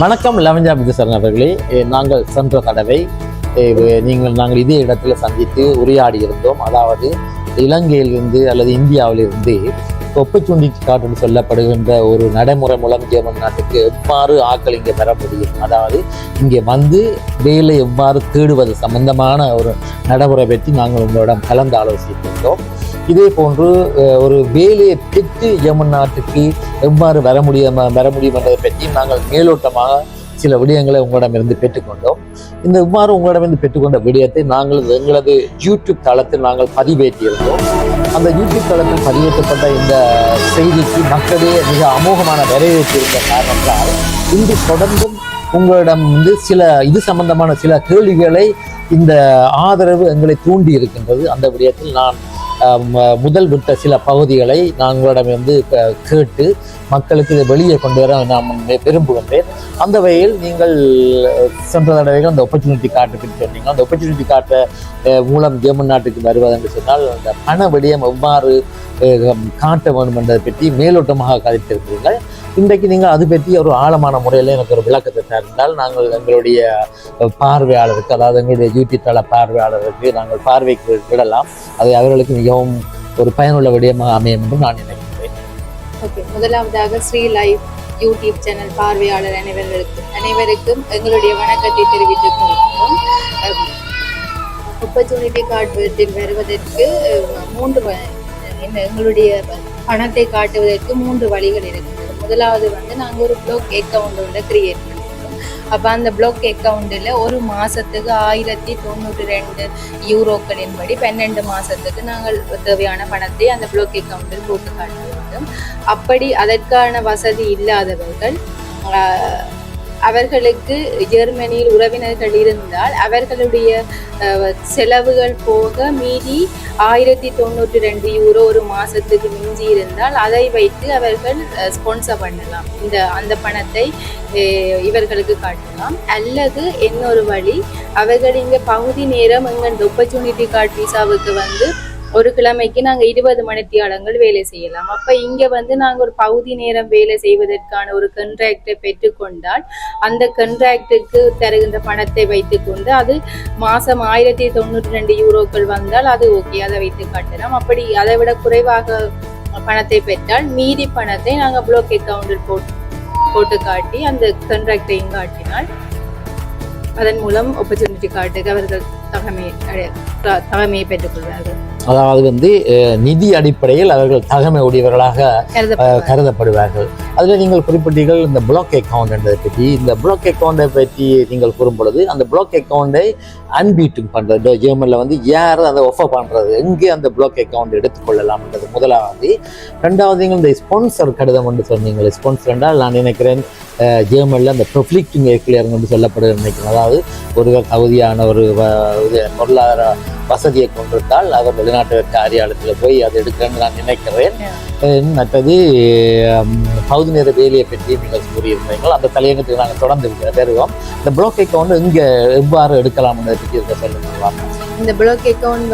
வணக்கம் லவஞ்சா பிதுசரன் அவர்களே. நாங்கள் சென்ற தடவை நாங்கள் இதே இடத்துல சந்தித்து உரையாடி இருந்தோம். அதாவது இலங்கையிலிருந்து அல்லது இந்தியாவிலிருந்து ஆப்பர்ச்சுனிட்டி கார்டுன்னு சொல்லப்படுகின்ற ஒரு நடைமுறை மூலம் ஜெர்மன் நாட்டுக்கு எவ்வாறு ஆக்கள் இங்கே பெற முடியும், அதாவது இங்கே வந்து வேலை எவ்வாறு தேடுவது சம்பந்தமான ஒரு நடைமுறை பற்றி நாங்கள் உங்களிடம் கலந்து ஆலோசித்திருந்தோம். இதே போன்று ஒரு வேலையை பெற்று ஜெர்மன் நாட்டுக்கு எவ்வாறு வர முடியும் என்பதை பற்றி நாங்கள் மேலோட்டமாக சில விடயங்களை உங்களிடமிருந்து பெற்றுக்கொண்டோம். இந்த இவ்வாறு உங்களிடமிருந்து பெற்றுக்கொண்ட விடயத்தை நாங்கள் எங்களது யூடியூப் தளத்தில் நாங்கள் பதிவேற்றியிருந்தோம். அந்த யூடியூப் தளத்தில் பதிவேற்றப்பட்ட இந்த செய்திக்கு மக்களே மிக அமோகமான வரவேற்பு இருந்த காரணத்தால் இன்று தொடர்ந்தும் உங்களிடம் இது சம்பந்தமான சில கேள்விகளை இந்த ஆதரவு எங்களை தூண்டி இருக்கின்றது. அந்த விடயத்தில் நான் முதல் விட்ட சில பகுதிகளை நாங்களிடம் கேட்டு மக்களுக்கு இதை வெளியே கொண்டு வர நான் விரும்புகின்றேன். அந்த வகையில் நீங்கள் சென்ற தடவைகள் அந்த ஆப்பர்ச்சுனிட்டி கார்டு பற்றி சொன்னீங்க. அந்த ஆப்பர்ச்சுனிட்டி கார்டை மூலம் ஜெர்மன் நாட்டுக்கு வருவது என்று சொன்னால் அந்த பண விடயம் எவ்வாறு காட்ட வேண்டும் என்பதை பற்றி மேலோட்டமாக கதைத்திருக்கிறீர்கள். இன்றைக்கு நீங்கள் அது பற்றி ஒரு ஆழமான முறையில் எனக்கு ஒரு விளக்கத்தை தந்தால் நாங்கள் எங்களுடைய பார்வையாளருக்கு, அதாவது எங்களுடைய யூடியூப் தள பார்வையாளருக்கு நாங்கள் பார்வைக்கு விடலாம். அது அவர்களுக்கு மிகவும் ஒரு பயனுள்ள விடயமாக அமையும் என்று நான் நினைக்கிறேன். ஓகே, முதலாவதாக ஸ்ரீ லைவ் யூடியூப் சேனல் பார்வையாளர் அனைவருக்கும் எங்களுடைய வணக்கத்தை தெரிவித்துக் கொள்கிறோம். ஆப்பர்ச்சுனிட்டி கார்டு வருவதற்கு எங்களுடைய பணத்தை காட்டுவதற்கு 3 வழிகள் இருக்கிறது. முதலாவது நாங்கள் ஒரு ப்ளாக் அக்கௌண்ட் கிரியேட் பண்ணிக்கிறோம். அப்போ அந்த ப்ளாக் அக்கௌண்ட்டில் ஒரு மாதத்துக்கு 1092 யூரோக்களின் படி 12 மாதத்துக்கு நாங்கள் தேவையான பணத்தை அந்த ப்ளாக் அக்கௌண்ட்டில் போட்டு காட்ட வேண்டும். அப்படி அதற்கான வசதி இல்லாதவர்கள் அவர்களுக்கு ஜெர்மனியில் உறவினர்கள் இருந்தால் அவர்களுடைய செலவுகள் போக மீதி 1092 யூரோ ஒரு மாதத்துக்கு மிஞ்சி இருந்தால் அதை வைத்து அவர்கள் ஸ்பான்சர் பண்ணலாம். அந்த பணத்தை இவர்களுக்கு காட்டலாம். அல்லது இன்னொரு வழி, அவர்கள் இங்கே பகுதி நேரம் எங்கள் ஆப்பர்ச்சுனிட்டி கார்டு விசாவுக்கு ஒரு கிழமைக்கு நாங்கள் 20 மணித்தியாலங்கள் வேலை செய்யலாம். அப்போ இங்கே நாங்கள் ஒரு பகுதி நேரம் வேலை செய்வதற்கான ஒரு கண்ட்ராக்டை பெற்றுக்கொண்டால் அந்த கண்ட்ராக்டுக்கு தருகின்ற பணத்தை வைத்துக்கொண்டு அது மாதம் 1092 யூரோக்கள் வந்தால் அது ஓகே, அதை வைத்து காட்டலாம். அப்படி அதை விட குறைவாக பணத்தை பெற்றால் மீதி பணத்தை நாங்கள் ப்ளாக் அக்கௌண்டில் போட்டு காட்டி அந்த கண்ட்ராக்டையும் காட்டினால் அதன் மூலம் ஆப்பர்ச்சுனிட்டி கார்டுக்கு அவர்கள் தகமையை பெற்றுக்கொள்வார்கள். அதாவது நிதி அடிப்படையில் அவர்கள் தகமை உடையவர்களாக கருதப்படுவார்கள். அதில் நீங்கள் குறிப்பிட்டீர்கள் இந்த ப்ளாக் அக்கௌண்ட் என்பதை பற்றி. இந்த ப்ளாக் அக்கௌண்டை பற்றி நீங்கள் கூறும் பொழுது அந்த ப்ளாக் அக்கௌண்டை அன்பீட்டிங் பண்ணுறது, ஜெர்மனில் யார் அதை ஒஃபர் பண்ணுறது, எங்கே அந்த ப்ளாக் அக்கௌண்ட் எடுத்துக்கொள்ளலாம்ன்றது முதலாவது. ரெண்டாவது இந்த ஸ்பான்சர் கடிதம் என்று சொன்னீங்கள். ஸ்பான்சர் என்றால் நான் நினைக்கிறேன் ஜெர்மனில் அந்த ப்ரொஃப்ளிக்டிங் எக்லியர் என்று சொல்லப்படுகிறது நினைக்கிறேன். அதாவது ஒருவர் தகுதியான ஒரு பொருளாதார வசதியை கொண்டிருந்தால் அவர் வெளிநாட்டு காரியாலயத்தில் போய் அதை எடுக்கிறேன்னு நான் நினைக்கிறேன். மற்றது பகுதி நேர வேலையை பற்றி நீங்கள் கூறியிருந்தீர்கள். அந்த தலையங்கத்துக்கு நாங்கள் தொடர்ந்து வருவோம். இந்த ப்ளாக் அக்கௌண்ட் இங்கே எவ்வாறு எடுக்கலாம் என்பதை பற்றி இருக்க சொல்லுங்களா? இந்த ப்ளாக் அக்கௌண்ட்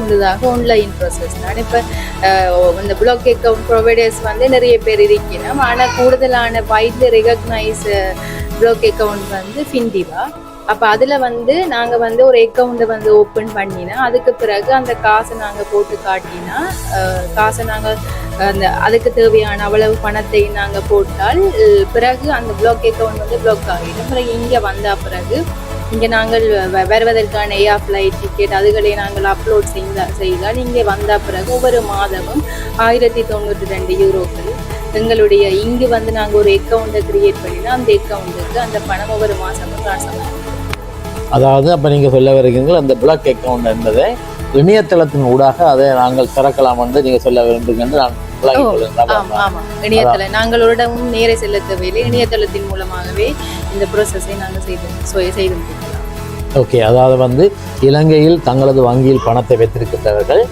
முழுதாக ஆன்லைன் ப்ராசஸ் தான். இப்போ இந்த ப்ளாக் அக்கௌண்ட் ப்ரொவைடர்ஸ் நிறைய பேர் இருக்கணும். ஆனால் கூடுதலான வைட்லி ரெகக்னைஸ் ப்ளாக் அக்கௌண்ட் ஃபின்டிவா. அப்போ அதில் நாங்கள் ஒரு அக்கௌண்ட்டை ஓப்பன் பண்ணினா அதுக்கு பிறகு அந்த காசை நாங்கள் போட்டு காட்டினா காசை நாங்கள் அதுக்கு தேவையான அவ்வளவு பணத்தை நாங்கள் போட்டால் பிறகு அந்த ப்ளாக் அக்கௌண்ட் ப்ளாக் ஆகிடும். பிறகு இங்கே வந்த பிறகு இங்கே நாங்கள் வருவதற்கான ஏர் ஃப்ளைட் டிக்கெட் அதுகளை நாங்கள் அப்லோட் செய்தால் இங்கே வந்த பிறகு ஒவ்வொரு மாதமும் 1092 யூரோக்கள் எங்களுடைய இங்கு நாங்கள் ஒரு அக்கௌண்ட்டை கிரியேட் பண்ணினா அந்த அக்கௌண்ட்டுக்கு அந்த பணம் ஒவ்வொரு மாதமும் ட்ரான்ஸ்ஃபர் ஆகும். அதாவது அப்போ நீங்கள் சொல்ல வருகிறீர்கள் அந்த ப்ளாக் அக்கௌண்ட் என்பதை இணையதளத்தின் ஊடாக அதை நாங்கள் திறக்கலாம் என்று நீங்கள் சொல்ல விரும்புகின்ற நான் இணையதளம் நாங்களோடவும் நேர செல்ல தேவையில்லை. இணையதளத்தின் மூலமாகவே இந்த ப்ரோசஸை நாங்கள் செய்து முடிக்கலாம். ஓகே, அதாவது இலங்கையில் தங்களது வங்கியில் பணத்தை வைத்திருக்கின்றவர்கள்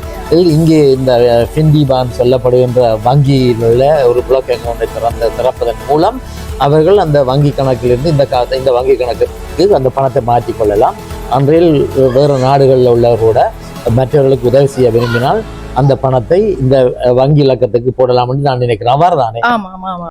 இங்கே இந்த ஃபின்டிபான் சொல்லப்படுகின்ற வங்கியில் உள்ள ஒரு ப்ளாக் அக்கௌண்டை திறப்பதன் மூலம் அவர்கள் அந்த வங்கி கணக்கிலிருந்து இந்த வங்கி கணக்குக்கு அந்த பணத்தை மாற்றிக்கொள்ளலாம். அன்றையில் வேறு நாடுகளில் உள்ளவர் கூட மற்றவர்களுக்கு உதவி செய்ய விரும்பினால் அந்த பணத்தை இந்த வங்கி இலக்கத்துக்கு போடலாம் என்று நான் நினைக்கிறேன். அவ்வாறு தானே? ஆமாம் ஆமாம்.